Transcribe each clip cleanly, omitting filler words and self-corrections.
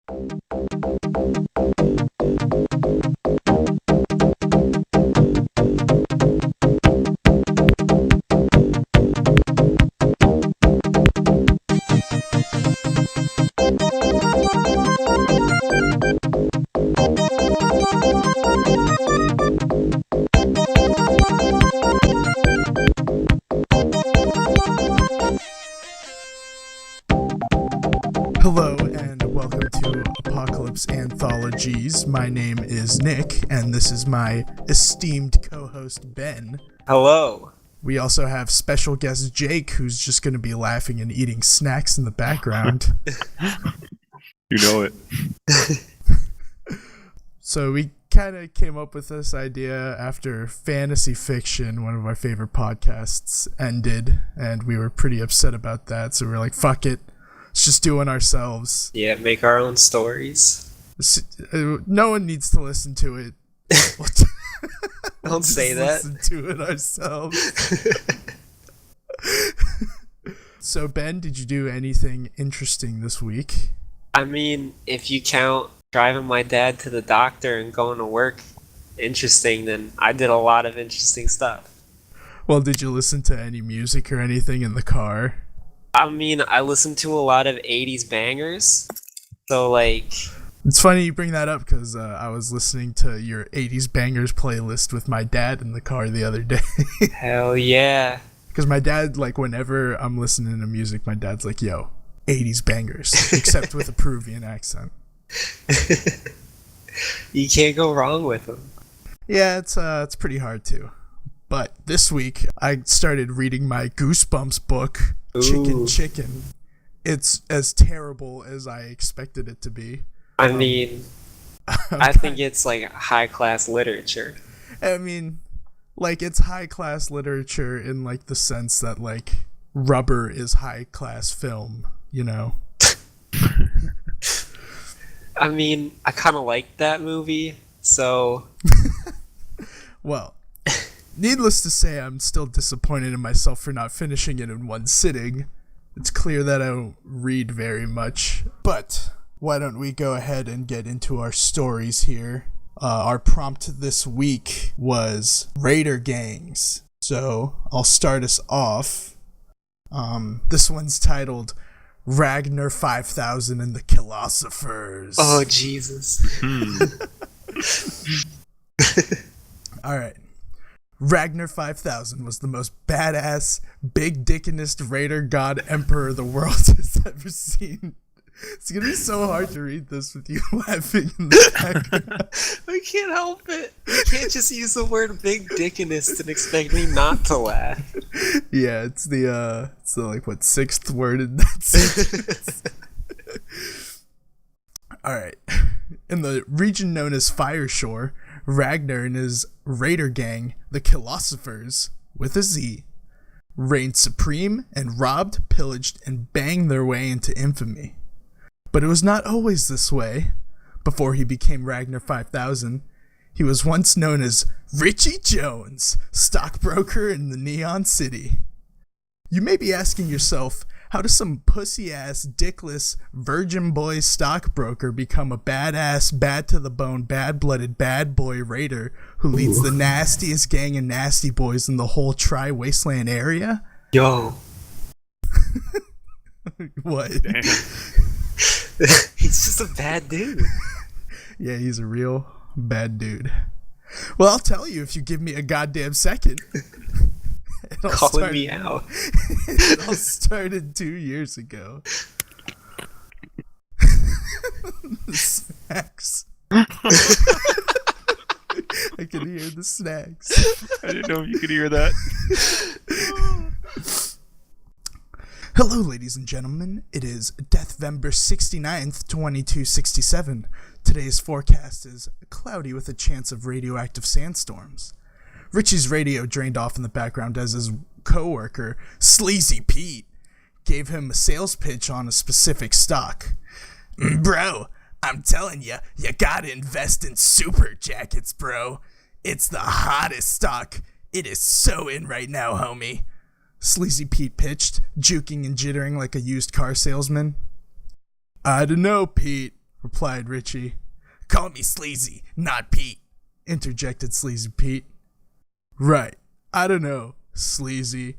Hello and welcome to Anthologies. My name is Nick, and this is my esteemed co-host Ben. Hello. We also have special guest Jake, who's just going to be laughing and eating snacks in the background. You know it. So we kind of came up with this idea after Fantasy Fiction, one of our favorite podcasts, ended, and we were pretty upset about that, so we were like, fuck it. Let's just do it ourselves. Yeah, make our own stories. No one needs to listen to it. Don't say that. Listen to it ourselves. So, Ben, did you do anything interesting this week? I mean, if you count driving my dad to the doctor and going to work interesting, then I did a lot of interesting stuff. Well, did you listen to any music or anything in the car? I mean, I listened to a lot of 80s bangers, so like... It's funny you bring that up, because I was listening to your 80s bangers playlist with my dad in the car the other day. Hell yeah. Because my dad, like, whenever I'm listening to music, my dad's like, yo, 80s bangers, except with a Peruvian accent. You can't go wrong with them. Yeah, it's pretty hard to. But this week, I started reading my Goosebumps book, Chicken. It's as terrible as I expected it to be. I mean, I think it's like high-class literature. I mean, like, it's high-class literature in, like, the sense that, like, Rubber is high-class film, you know? I mean, I kind of like that movie, so... Well, needless to say, I'm still disappointed in myself for not finishing it in one sitting. It's clear that I don't read very much, but why don't we go ahead and get into our stories here. Our prompt this week was Raider Gangs, so I'll start us off. This one's titled Ragnar 5000 and the Philosophers. Oh, Jesus. Alright. Ragnar 5000 was the most badass, big dickinest raider god emperor the world has ever seen. It's gonna be so hard to read this with you laughing in the background. I can't help it. You can't just use the word big dickinest and expect me not to laugh. Yeah, it's the like, what, sixth word in that sentence. Alright. In the region known as Fireshore, Ragnar and his raider gang, the Philosophers, with a Z, reigned supreme and robbed, pillaged, and banged their way into infamy. But it was not always this way. Before he became Ragnar 5000, he was once known as Richie Jones, stockbroker in the Neon City. You may be asking yourself, how does some pussy-ass, dickless, virgin boy stockbroker become a badass, bad-to-the-bone, bad-blooded bad boy raider who leads the nastiest gang of nasty boys in the whole Tri-Wasteland area? Yo. What? He's just a bad dude. Yeah, he's a real bad dude. Well, I'll tell you if you give me a goddamn second. Calling me out. It all started 2 years ago. The snacks. I can hear the snacks. I didn't know if you could hear that. Hello, ladies and gentlemen. It is Deathvember 69th, 2267. Today's forecast is cloudy with a chance of radioactive sandstorms. Richie's radio drained off in the background as his co-worker, Sleazy Pete, gave him a sales pitch on a specific stock. Bro, I'm telling you, you gotta invest in super jackets, bro. It's the hottest stock. It is so in right now, homie. Sleazy Pete pitched, juking and jittering like a used car salesman. I don't know, Pete, replied Richie. Call me Sleazy, not Pete, interjected Sleazy Pete. Right. I don't know, Sleazy.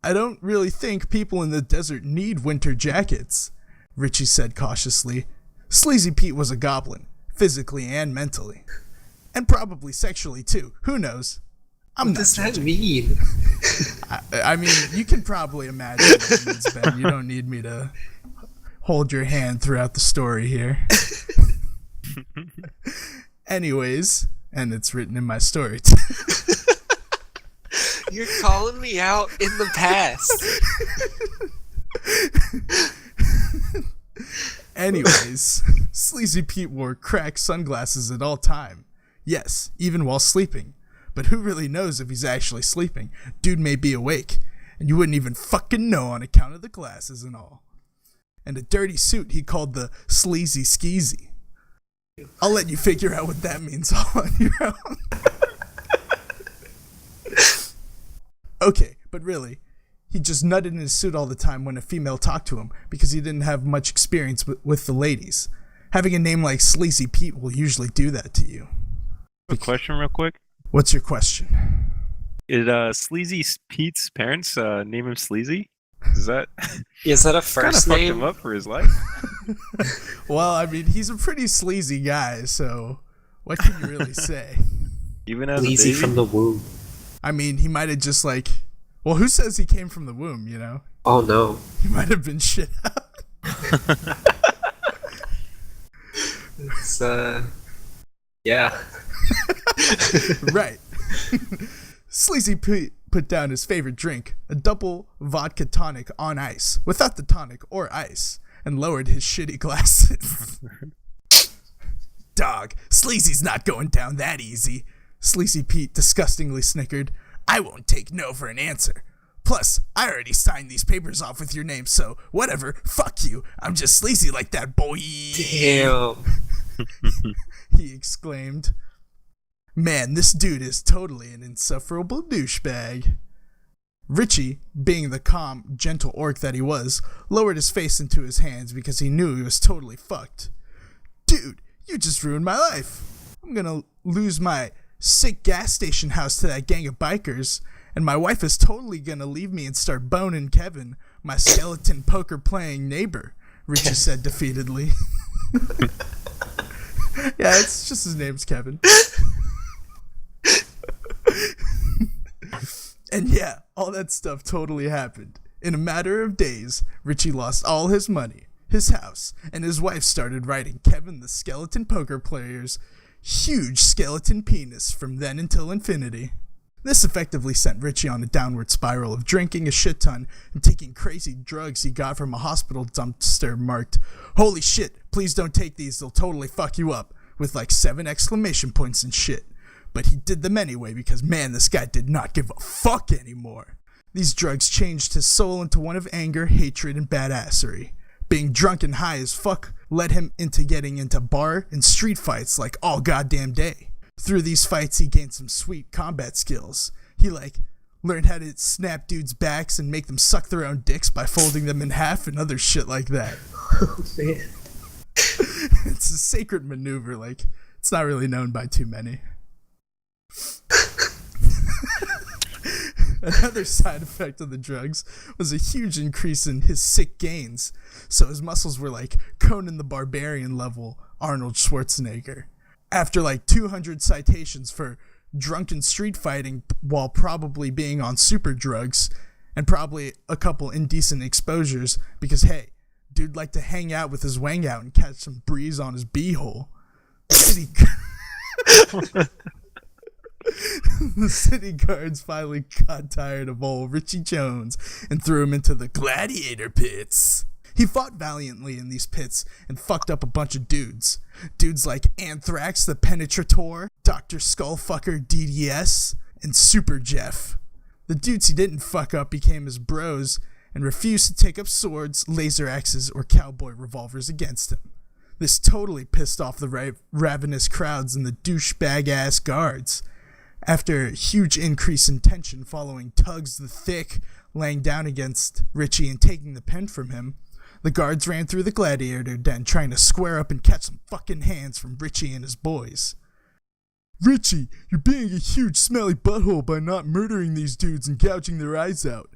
I don't really think people in the desert need winter jackets, Richie said cautiously. Sleazy Pete was a goblin, physically and mentally. And probably sexually too, who knows? What does that mean? I mean, you can probably imagine what it means, Ben. You don't need me to hold your hand throughout the story here. Anyways, and it's written in my story too. You're calling me out in the past. Anyways, Sleazy Pete wore cracked sunglasses at all time. Yes, even while sleeping. But who really knows if he's actually sleeping? Dude may be awake, and you wouldn't even fucking know on account of the glasses and all. And a dirty suit he called the Sleazy Skeezy. I'll let you figure out what that means all on your own. Okay, but really, he just nutted in his suit all the time when a female talked to him because he didn't have much experience with the ladies. Having a name like Sleazy Pete will usually do that to you. A question real quick. What's your question? Did Sleazy Pete's parents name him Sleazy? Is that a kind of first fucked name? him up for his life? Well, I mean, he's a pretty sleazy guy, so what can you really say? Even as Sleazy a baby? from the womb. I mean, he might have just like, well, who says he came from the womb, you know? Oh no. He might have been shit out. It's yeah. Right. Sleazy Pete put down his favorite drink, a double vodka tonic on ice, without the tonic or ice, and lowered his shitty glasses. Dog, Sleazy's not going down that easy. Sleazy Pete disgustingly snickered. I won't take no for an answer. Plus, I already signed these papers off with your name, so whatever, fuck you. I'm just sleazy like that, boy. Damn. He exclaimed. Man, this dude is totally an insufferable douchebag. Richie, being the calm, gentle orc that he was, lowered his face into his hands because he knew he was totally fucked. Dude, you just ruined my life. I'm gonna lose my sick gas station house to that gang of bikers, and my wife is totally gonna leave me and start boning Kevin, my skeleton poker playing neighbor, Richie said defeatedly. Yeah, it's just his name's Kevin. And yeah, all that stuff totally happened. In a matter of days, Richie lost all his money, his house, and his wife started writing Kevin the skeleton poker player's huge skeleton penis from then until infinity. This effectively sent Richie on a downward spiral of drinking a shit ton and taking crazy drugs he got from a hospital dumpster marked, "Holy shit, please don't take these, they'll totally fuck you up," with like 7 exclamation points and shit. But he did them anyway because, man, this guy did not give a fuck anymore. These drugs changed his soul into one of anger, hatred, and badassery. Being drunk and high as fuck led him into getting into bar and street fights like all goddamn day. Through these fights, he gained some sweet combat skills. He, learned how to snap dudes' backs and make them suck their own dicks by folding them in half and other shit like that. Oh, man. It's a sacred maneuver, it's not really known by too many. Another side effect of the drugs was a huge increase in his sick gains, so his muscles were like Conan the Barbarian level Arnold Schwarzenegger. After 200 citations for drunken street fighting while probably being on super drugs, and probably a couple indecent exposures because, hey, dude liked to hang out with his wang out and catch some breeze on his beehole. The city guards finally got tired of old Richie Jones and threw him into the gladiator pits. He fought valiantly in these pits and fucked up a bunch of dudes. Dudes like Anthrax the Penetrator, Dr. Skullfucker DDS, and Super Jeff. The dudes he didn't fuck up became his bros and refused to take up swords, laser axes, or cowboy revolvers against him. This totally pissed off the ravenous crowds and the douchebag-ass guards. After a huge increase in tension following Tugs the Thick laying down against Richie and taking the pen from him, The guards ran through the gladiator den trying to square up and catch some fucking hands from Richie and his boys. Richie, you're being a huge smelly butthole by not murdering these dudes and gouging their eyes out.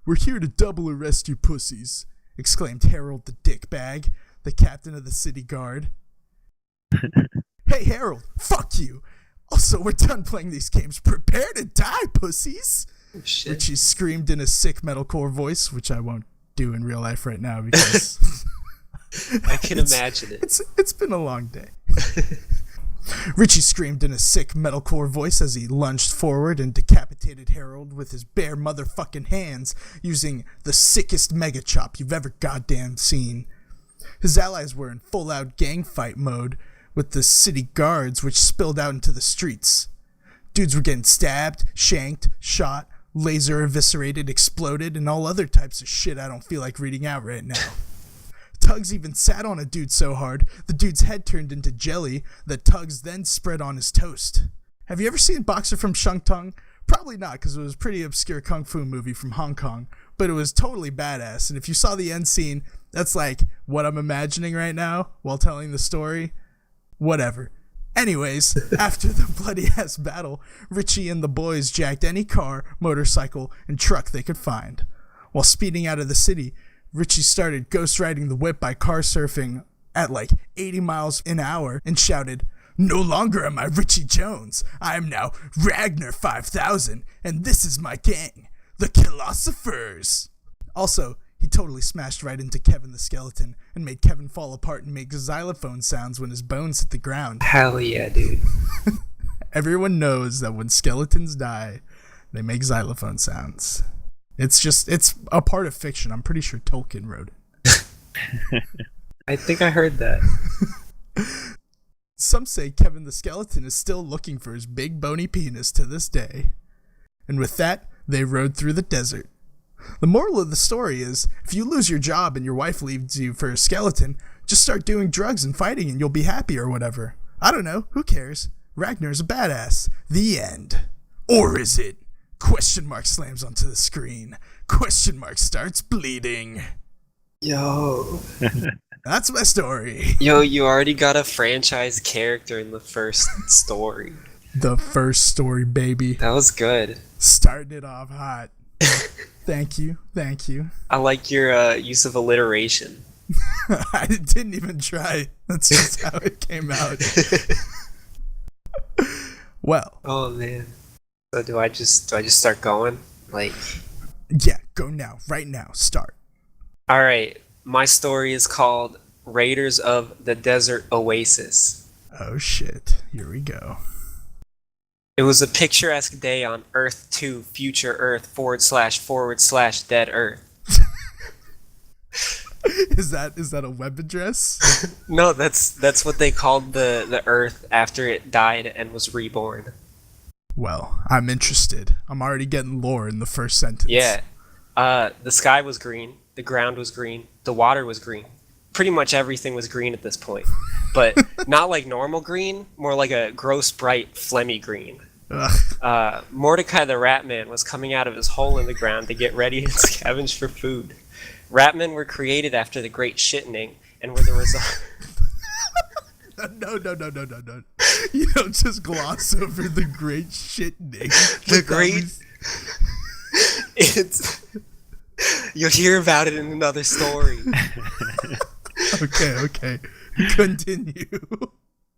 We're here to double arrest you pussies, exclaimed Harold the dickbag, the captain of the city guard. Hey Harold, fuck you! Also, we're done playing these games. Prepare to die, pussies! Oh, shit. Richie screamed in a sick metalcore voice, which I won't do in real life right now because I can imagine it. It's been a long day. Richie screamed in a sick metalcore voice as he lunged forward and decapitated Harold with his bare motherfucking hands using the sickest mega chop you've ever goddamn seen. His allies were in full-out gang fight mode with the city guards, which spilled out into the streets. Dudes were getting stabbed, shanked, shot, laser eviscerated, exploded, and all other types of shit I don't feel like reading out right now. Tugs even sat on a dude so hard, the dude's head turned into jelly that Tugs then spread on his toast. Have you ever seen Boxer from Shungtung? Probably not, because it was a pretty obscure kung fu movie from Hong Kong, but it was totally badass, and if you saw the end scene, that's like what I'm imagining right now while telling the story. Whatever. Anyways, after the bloody-ass battle, Richie and the boys jacked any car, motorcycle, and truck they could find. While speeding out of the city, Richie started ghost riding the whip by car surfing at like 80 miles an hour and shouted, "No longer am I Richie Jones. I am now Ragnar 5000, and this is my gang, the Philosophers." Also, he totally smashed right into Kevin the Skeleton and made Kevin fall apart and make xylophone sounds when his bones hit the ground. Hell yeah, dude. Everyone knows that when skeletons die, they make xylophone sounds. It's a part of fiction. I'm pretty sure Tolkien wrote it. I think I heard that. Some say Kevin the Skeleton is still looking for his big bony penis to this day. And with that, they rode through the desert. The moral of the story is, if you lose your job and your wife leaves you for a skeleton, just start doing drugs and fighting and you'll be happy or whatever. I don't know, who cares? Ragnar's a badass. The end. Or is it? Question mark slams onto the screen. Question mark starts bleeding. Yo. That's my story. Yo, you already got a franchise character in the first story. The first story, baby. That was good. Starting it off hot. Thank you. I like your use of alliteration. I didn't even try. That's just how it came out. Well. Oh man. So do I just start going? Like. Yeah, go now. Right now. Start. All right. My story is called Raiders of the Desert Oasis. Oh shit. Here we go. It was a picturesque day on Earth 2, Future Earth / Dead Earth. Is that a web address? No, that's what they called the Earth after it died and was reborn. Well, I'm interested. I'm already getting lore in the first sentence. Yeah. The sky was green, the ground was green, the water was green. Pretty much everything was green at this point. But not like normal green, more like a gross, bright, phlegmy green. Mordecai the Ratman was coming out of his hole in the ground to get ready and scavenge for food. Ratmen were created after the Great Shittening and were the result. No. You don't just gloss over the Great Shittening. The Great. It's. You'll hear about it in another story. Okay. Continue.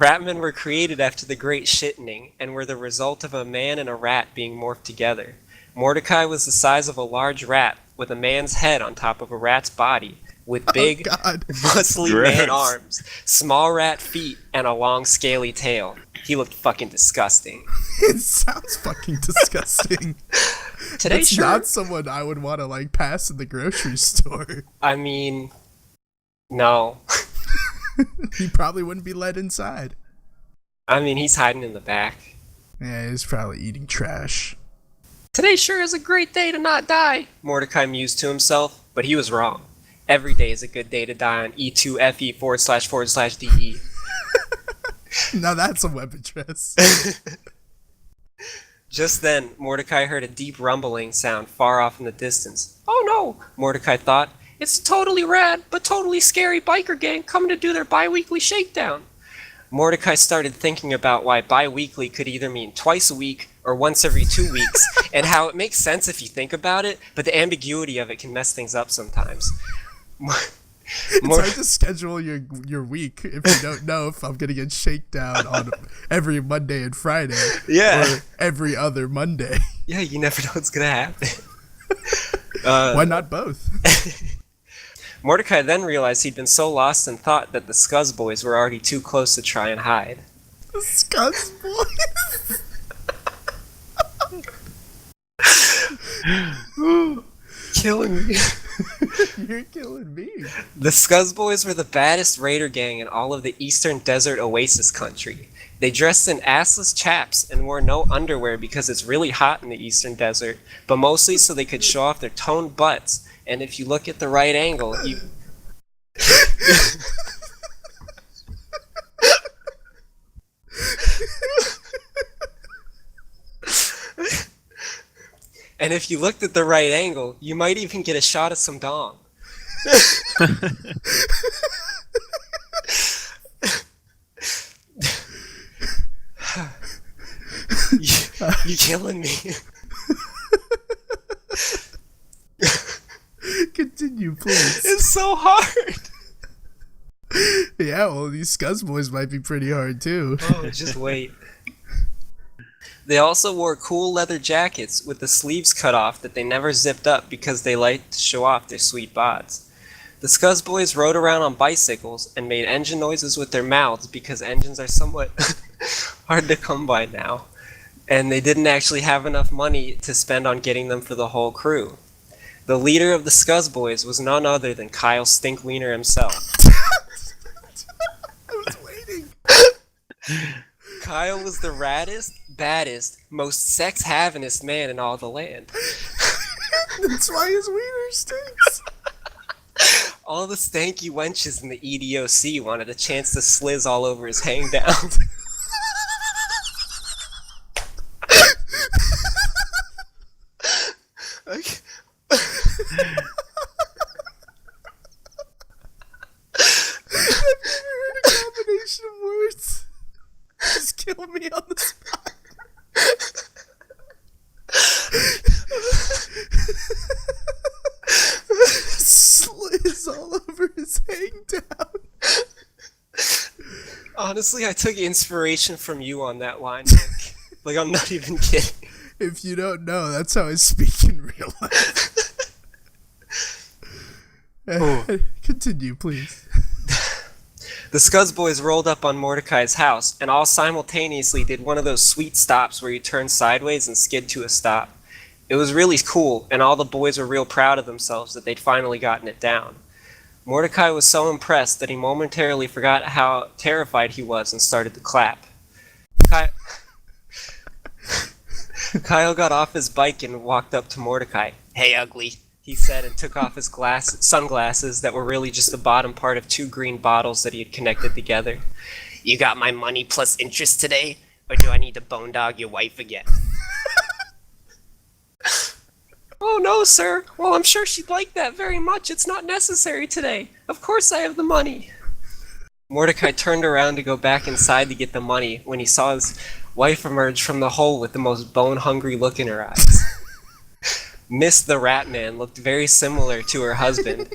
Ratmen were created after the Great Shittening and were the result of a man and a rat being morphed together. Mordecai was the size of a large rat with a man's head on top of a rat's body, with big, muscly man arms, small rat feet, and a long scaly tail. He looked fucking disgusting. It sounds fucking disgusting. That's not someone I would want to like pass in the grocery store. I mean, no. He probably wouldn't be let inside. I mean, he's hiding in the back. Yeah, he's probably eating trash. Today sure is a great day to not die, Mordecai mused to himself, but he was wrong. Every day is a good day to die on E2FE //DE. Now that's a web address. Just then, Mordecai heard a deep rumbling sound far off in the distance. Oh no, Mordecai thought. It's a totally rad, but totally scary biker gang coming to do their bi-weekly shakedown. Mordecai started thinking about why bi-weekly could either mean twice a week or once every 2 weeks, and how it makes sense if you think about it, but the ambiguity of it can mess things up sometimes. It's hard to schedule your week if you don't know if I'm gonna get shakedown on every Monday and Friday, Yeah. or every other Monday. Yeah, you never know what's gonna happen. Why not both? Mordecai then realized he'd been so lost in thought that the Scuzz boys were already too close to try and hide. The Scuzz boys. Killing me. You're killing me. The Scuzz boys were the baddest raider gang in all of the eastern desert oasis country. They dressed in assless chaps and wore no underwear because it's really hot in the eastern desert, but mostly so they could show off their toned butts. And if you look at the right angle, you... And if you looked at the right angle, you might even get a shot of some dong. You killing me. Continue, please. It's so hard. Yeah, well, these Scuzz boys might be pretty hard too. Oh, just wait. They also wore cool leather jackets with the sleeves cut off that they never zipped up because they liked to show off their sweet bods. The Scuzz boys rode around on bicycles and made engine noises with their mouths because engines are somewhat hard to come by now, and they didn't actually have enough money to spend on getting them for the whole crew. The leader of the Scuzz boys was none other than Kyle Stinkwiener himself. I was waiting. Kyle was the raddest, baddest, most sex-havinest man in all the land. That's why his wiener stinks. All the stanky wenches in the EDOC wanted a chance to slizz all over his hang down. Like, I've never heard a combination of words. Just kill me on the spot. Sliz all over his hang down. honestly, I took inspiration from you on that line, Nick. Like, I'm not even kidding. If you don't know, that's how I speak in real life. Continue, please. The Scuzz boys rolled up on Mordecai's house, and all simultaneously did one of those sweet stops where you turn sideways and skid to a stop. It was really cool, and all the boys were real proud of themselves that they'd finally gotten it down. Mordecai was so impressed that he momentarily forgot how terrified he was and started to clap. Kyle got off his bike and walked up to Mordecai. "Hey, ugly," he said, and took off his sunglasses that were really just the bottom part of two green bottles that he had connected together. "You got my money plus interest today, or do I need to bone dog your wife again?" "Oh, no, sir. Well, I'm sure she'd like that very much. It's not necessary today. Of course I have the money." Mordecai turned around to go back inside to get the money when he saw his wife emerge from the hole with the most bone-hungry look in her eyes. Miss the Rat Man looked very similar to her husband,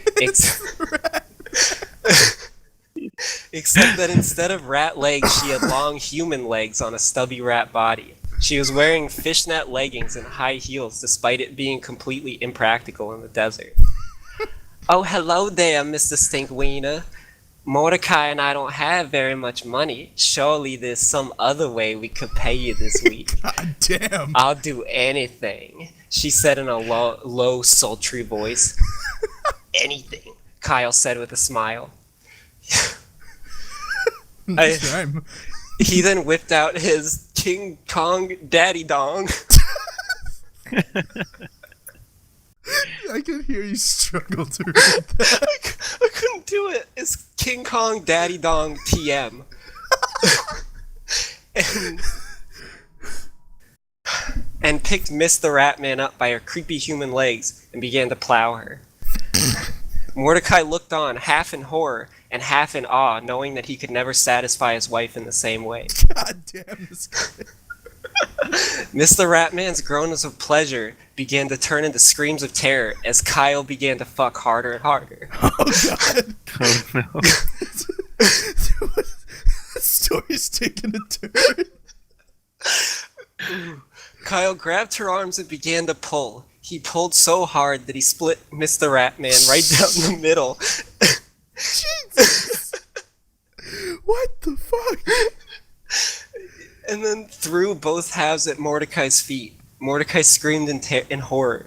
except that instead of rat legs, she had long human legs on a stubby rat body. She was wearing fishnet leggings and high heels, despite it being completely impractical in the desert. "Oh, hello there, Mr. Stinkwiener. Mordecai and I don't have very much money. Surely there's some other way we could pay you this week." God damn. "I'll do anything," she said in a low, sultry voice. "Anything," Kyle said with a smile. Nice rhyme. He then whipped out his King Kong Daddy Dong. I could hear you struggle to read that. I couldn't do it. It's King Kong Daddy Dong TM. and picked Miss the Rat Man up by her creepy human legs and began to plow her. Mordecai looked on, half in horror and half in awe, knowing that he could never satisfy his wife in the same way. God damn this guy. Mr. Ratman's groans of pleasure began to turn into screams of terror as Kyle began to fuck harder and harder. Oh god. Oh no. The story's taking a turn. Kyle grabbed her arms and began to pull. He pulled so hard that he split Mr. Ratman right down the middle. Jesus. What the fuck? And then threw both halves at Mordecai's feet. Mordecai screamed in horror.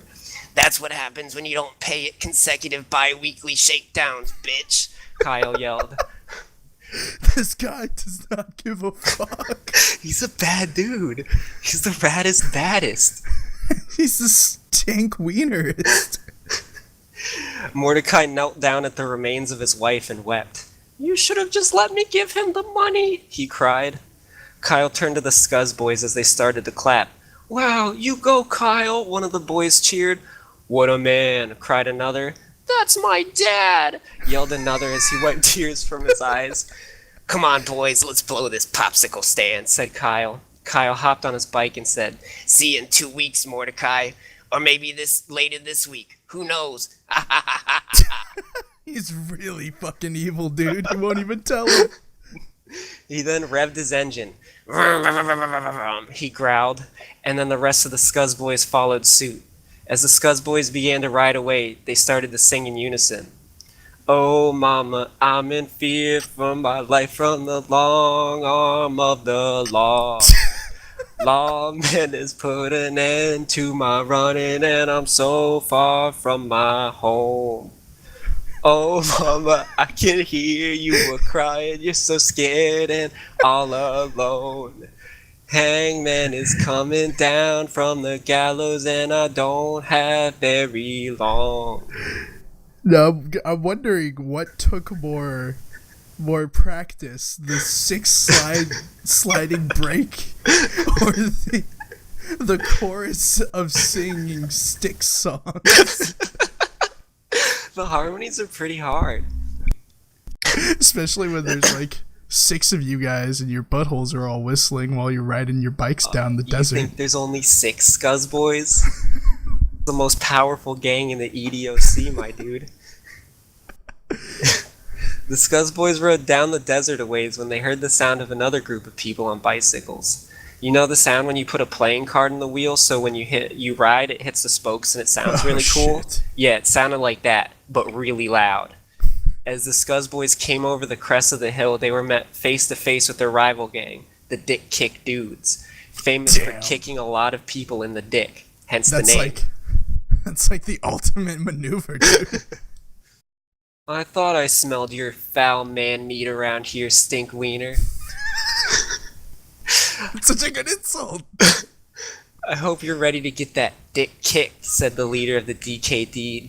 "That's what happens when you don't pay it consecutive bi-weekly shakedowns, bitch," Kyle yelled. This guy does not give a fuck. He's a bad dude. He's the baddest. He's the stink wienerist. Mordecai knelt down at the remains of his wife and wept. "You should have just let me give him the money," he cried. Kyle turned to the Scuzz boys as they started to clap. "Wow, you go, Kyle," one of the boys cheered. "What a man," cried another. "That's my dad," yelled another as he wiped tears from his eyes. "Come on, boys, let's blow this popsicle stand," said Kyle. Kyle hopped on his bike and said, "See you in 2 weeks, Mordecai. Or maybe later this week. Who knows?" He's really fucking evil, dude. You won't even tell him. He then revved his engine. He growled, and then the rest of the Scuzz boys followed suit. As the Scuzz boys began to ride away, they started to sing in unison. "Oh, mama, I'm in fear for my life from the long arm of the law. Lawman has put an end to my running, and I'm so far from my home. Oh, mama, I can hear you were crying. You're so scared and all alone. Hangman is coming down from the gallows, and I don't have very long." Now, I'm wondering what took more practice, the sliding break, or the chorus of singing Styx songs. The harmonies are pretty hard. Especially when there's like 6 of you guys and your buttholes are all whistling while you're riding your bikes down the desert. You think there's only 6 Scuzz boys? The most powerful gang in the EDOC, my dude. The Scuzz boys rode down the desert a ways when they heard the sound of another group of people on bicycles. You know the sound when you put a playing card in the wheel, so when you ride, it hits the spokes and it sounds really cool? Shit. Yeah, it sounded like that, but really loud. As the Scuzz boys came over the crest of the hill, they were met face to face with their rival gang, the Dick Kick Dudes, famous for kicking a lot of people in the dick, hence the name. That's like the ultimate maneuver, dude. "I thought I smelled your foul man meat around here, stink wiener." It's such a good insult. "I hope you're ready to get that dick kicked," said the leader of the DKD,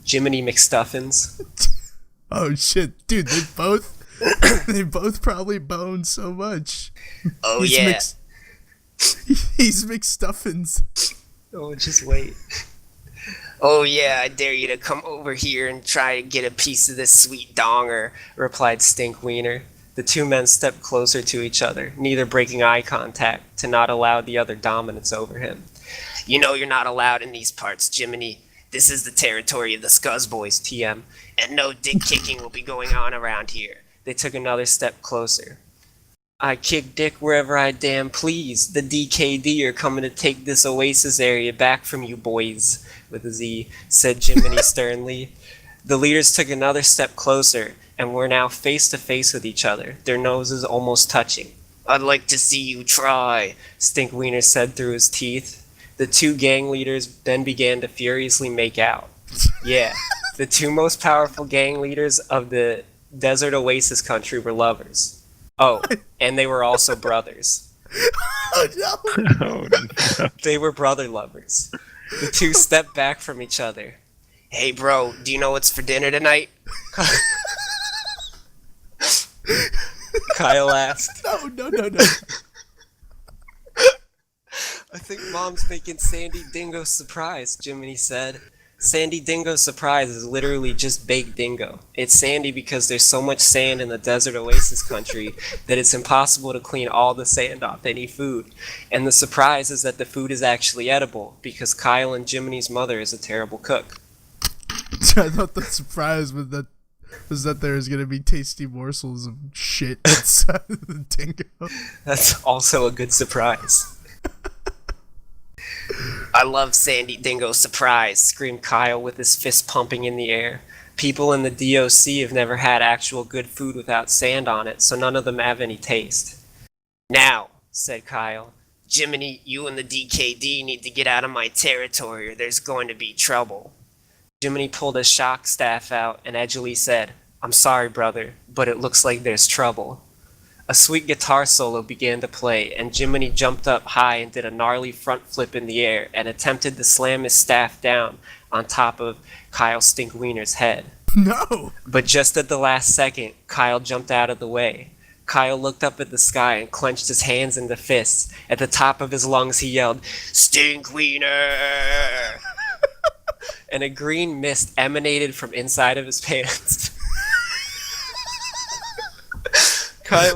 Jiminy McStuffins. Oh shit, dude, they both probably boned so much. Oh yeah. He's McStuffins. Oh, just wait. "Oh yeah, I dare you to come over here and try to get a piece of this sweet donger," replied Stink Wiener. The 2 men stepped closer to each other, neither breaking eye contact to not allow the other dominance over him. "You know you're not allowed in these parts, Jiminy. This is the territory of the Scuzz boys, TM, and no dick kicking will be going on around here." They took another step closer. "I kick dick wherever I damn please. The DKD are coming to take this oasis area back from you boys," with a Z, said Jiminy sternly. The leaders took another step closer, and were now face to face with each other, their noses almost touching. "I'd like to see you try," Stink Wiener said through his teeth. The 2 gang leaders then began to furiously make out. Yeah, the 2 most powerful gang leaders of the desert oasis country were lovers. Oh, and they were also brothers. Oh no. Oh, no. They were brother lovers. The 2 stepped back from each other. "Hey bro, do you know what's for dinner tonight?" Kyle asked. No. "I think Mom's making Sandy Dingo surprise," Jiminy said. Sandy Dingo's surprise is literally just baked dingo. It's sandy because there's so much sand in the desert oasis country that it's impossible to clean all the sand off any food. And the surprise is that the food is actually edible because Kyle and Jiminy's mother is a terrible cook. I thought the surprise was that there was gonna be tasty morsels of shit inside of the dingo. That's also a good surprise. I love Sandy Dingo's surprise, screamed Kyle with his fist pumping in the air. People in the DOC have never had actual good food without sand on it, so none of them have any taste. Now, said Kyle, Jiminy, you and the DKD need to get out of my territory or there's going to be trouble. Jiminy pulled his shock staff out and edgily said, I'm sorry, brother, but it looks like there's trouble. A sweet guitar solo began to play, and Jiminy jumped up high and did a gnarly front flip in the air and attempted to slam his staff down on top of Kyle Stinkwiener's head. No! But just at the last second, Kyle jumped out of the way. Kyle looked up at the sky and clenched his hands into fists. At the top of his lungs, he yelled, Stinkwiener! And a green mist emanated from inside of his pants. Kyle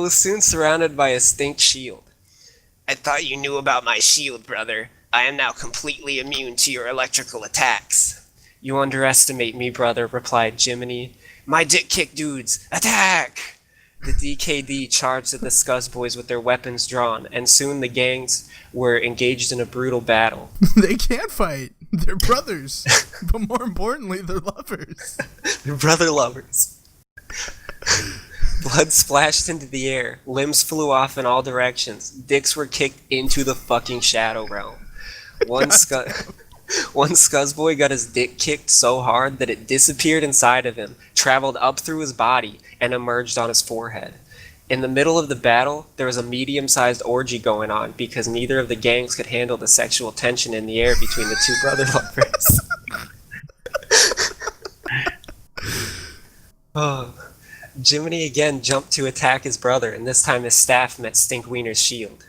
was soon surrounded by a stink shield. I thought you knew about my shield, brother. I am now completely immune to your electrical attacks. You underestimate me, brother, replied Jiminy. My dick kick dudes, attack! The DKD charged at the Scuzz Boys with their weapons drawn, and soon the gangs were engaged in a brutal battle. They can't fight. They're brothers. But more importantly, they're lovers. They're brother lovers. Blood splashed into the air. Limbs flew off in all directions. Dicks were kicked into the fucking Shadow Realm. One Scuzz Boy got his dick kicked so hard that it disappeared inside of him, traveled up through his body, and emerged on his forehead. In the middle of the battle, there was a medium-sized orgy going on because neither of the gangs could handle the sexual tension in the air between the two brother lovers. Oh. Jiminy again jumped to attack his brother, and this time his staff met Stinkwiener's shield.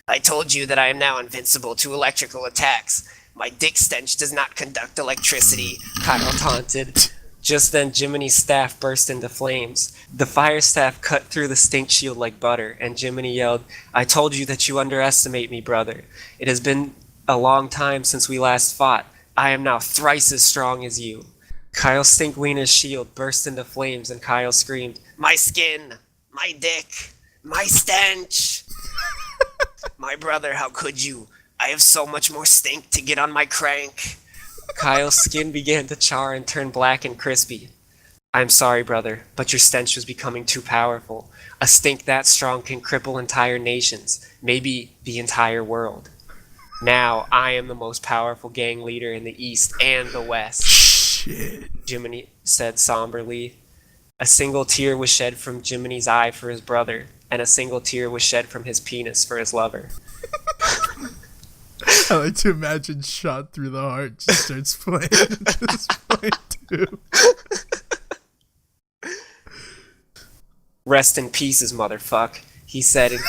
I told you that I am now invincible to electrical attacks. My dick stench does not conduct electricity, Kyle taunted. Just then, Jiminy's staff burst into flames. The fire staff cut through the stink shield like butter, and Jiminy yelled, I told you that you underestimate me, brother. It has been a long time since we last fought. I am now thrice as strong as you. Kyle Stinkwiener's shield burst into flames, and Kyle screamed, My skin! My dick! My stench! My brother, how could you? I have so much more stink to get on my crank. Kyle's skin began to char and turn black and crispy. I'm sorry, brother, but your stench was becoming too powerful. A stink that strong can cripple entire nations, maybe the entire world. Now, I am the most powerful gang leader in the East and the West. Shit. Jiminy said somberly. A single tear was shed from Jiminy's eye for his brother, and a single tear was shed from his penis for his lover. I like to imagine Shot Through the Heart just starts playing at this point, too. Rest in pieces, motherfuck, he said and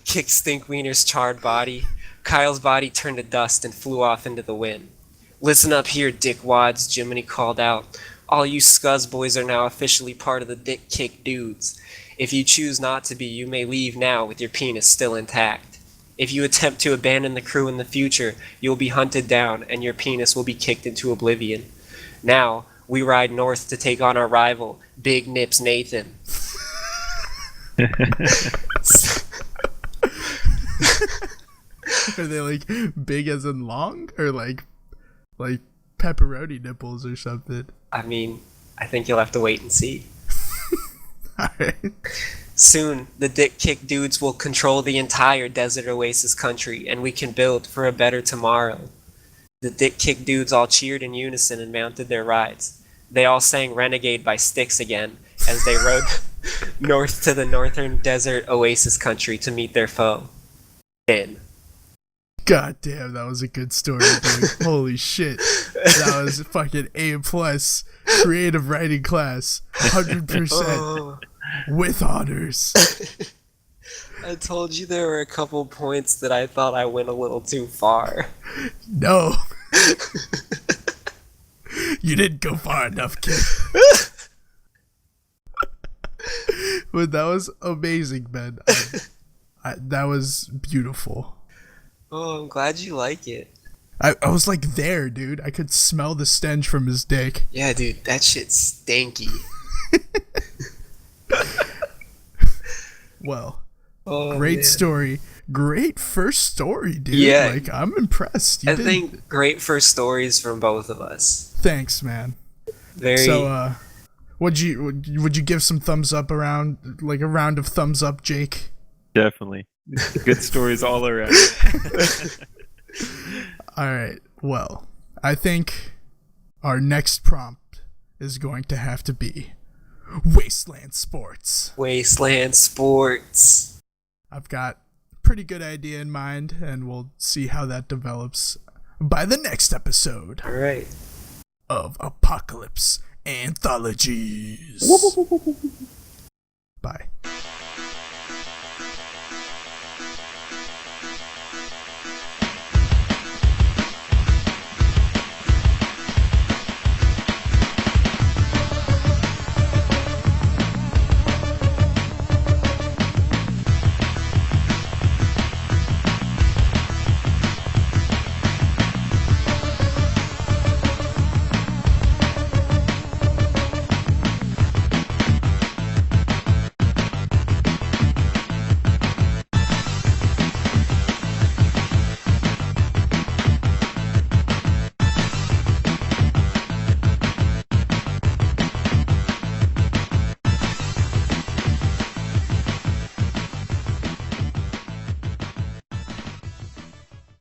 kicked Stinkwiener's charred body. Kyle's body turned to dust and flew off into the wind. Listen up here, dickwads, Jiminy called out. All you Scuzz Boys are now officially part of the Dick Kick Dudes. If you choose not to be, you may leave now with your penis still intact. If you attempt to abandon the crew in the future, you will be hunted down and your penis will be kicked into oblivion. Now, we ride north to take on our rival, Big Nips Nathan. Are they like big as in long, or like pepperoni nipples or something? I mean, I think you'll have to wait and see. Alright. Soon, the Dick Kick Dudes will control the entire Desert Oasis country, and we can build for a better tomorrow. The Dick Kick Dudes all cheered in unison and mounted their rides. They all sang Renegade by Styx again, as they rode north to the northern Desert Oasis country to meet their foe, Ben. God damn, that was a good story, dude. Holy shit. That was fucking A+, creative writing class, 100%, Oh, with honors. I told you there were a couple points that I thought I went a little too far. No. You didn't go far enough, kid. But that was amazing, man. That was beautiful. Oh, I'm glad you like it. I was like there, dude. I could smell the stench from his dick. Yeah, dude, that shit's stinky. Well, Oh, great man. story. Great first story, dude. Yeah. Like, I'm impressed. I think great first stories from both of us. Thanks, man. Very. So, would you give some thumbs up around, like a round of thumbs up, Jake? Definitely. Good stories all around. All right. Well, I think our next prompt is going to have to be Wasteland Sports. Wasteland Sports. I've got a pretty good idea in mind, and we'll see how that develops by the next episode All right. of Apocalypse Anthologies. Bye.